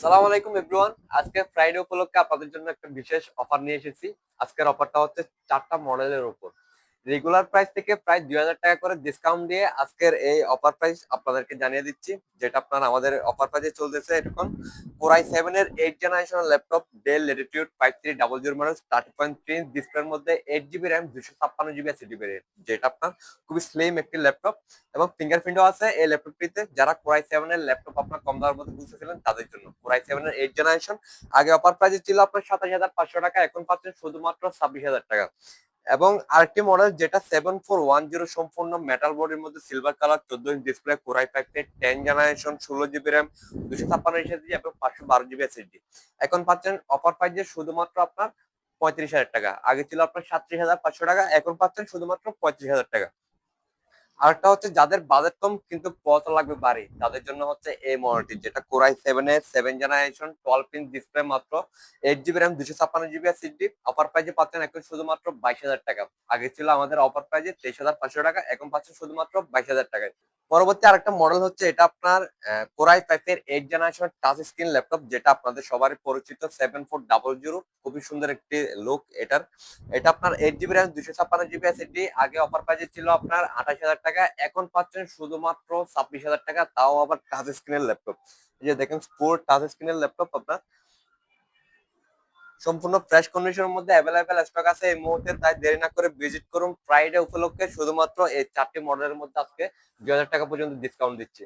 সালাম আলাইকুম এভরিওয়ান। আজকে ফ্রাইডে উপলক্ষে আপনাদের জন্য একটা বিশেষ অফার নিয়ে এসেছি। আজকের অফারটা হচ্ছে 4টা মডেলের উপর। রেগুলার প্রাইস থেকে প্রায় 2000 টাকা করে ডিসকাউন্ট দিয়ে আজকের এই অফার প্রাইস আপনাদেরকে জানিয়ে দিচ্ছি, যেটা আপনার আমাদের অফার প্রাইসে চলতেছে এখন। কোরাই 7 এর 8 generation laptop del Latitude 5300 model 30.3 inch ডিসপ্লের মধ্যে 8 GB RAM 256 GB SSD variant, যেটা আপনার খুবই স্লিম একটি ল্যাপটপ এবং ফিঙ্গারপ্রিন্টও আছে এই ল্যাপটপটিতে। যারা কোরাই 7 এর ল্যাপটপ আপনার কম দামের মধ্যে বুঝতেছিলেন তাদের জন্য কোরাই 7 এর 8 জেনারেশন আগে অফার প্রাইস ছিল আপনার 27500 টাকা, এখন পাচ্ছেন শুধুমাত্র 26000 টাকা। এবং আরেকটি মডেল যেটা 7410 সম্পূর্ণ মেটাল বডির মধ্যে silver colour 14 inch display core i 5 এর 10 জেনারেশন 16 জিবি র্যাম 256 এসএসডি এবং 512 জিবি এসএসডি, এখন পাচ্ছেন অফার প্রাইসে শুধুমাত্র আপনার 35,000 টাকা। আগে ছিল আপনার 37,500 টাকা, এখন পাচ্ছেন শুধুমাত্র 35,000 টাকা। আরেকটা হচ্ছে যাদের বাজেট কম কিন্তু পথ লাগবে বাড়ি, তাদের জন্য হচ্ছে এই মডেলটি, যেটা কোরাই 7 এর 7 জেনারেশন 12 ইঞ্চ ডিসপ্লে মাত্র 8 GB RAM 256 GB SSD. Offer প্রাইজে পাচ্ছেন এখন শুধুমাত্র 22,000 টাকা। আগে ছিল আমাদের অফার প্রাইজে 23,500 টাকা, এখন পাচ্ছেন শুধুমাত্র 22,000 টাকায়। পরবর্তী আরেকটা মডেল হচ্ছে এটা আপনার কোরাই 5 এর 8 জেনারেশন টাচ স্ক্রিন ল্যাপটপ, যেটা আপনাদের সবারই পরিচিত 7400। খুবই সুন্দর একটি লুক এটার। এটা আপনার 8 জিবি র্যাম 256 জিবি এসএসডি। আগে অফার প্রাইসে ছিল আপনার 28,000 টাকা, এখন পাচ্ছেন শুধুমাত্র 26,000 টাকা, তাও আবার টাচ স্ক্রিনের ল্যাপটপ। এই যে দেখেন স্পোর্ট টাচ স্ক্রিনের ল্যাপটপ আপনার সম্পূর্ণ ফ্রেশ কন্ডিশনের মধ্যে অ্যাভেলেবেল স্টক আছে এই মুহূর্তে, তাই দেরি না করে ভিজিট করুন ফ্রাইডে উপলক্ষে। শুধুমাত্র এই 4টি মডেলের মধ্যে আজকে 2000 টাকা পর্যন্ত ডিসকাউন্ট দিচ্ছি।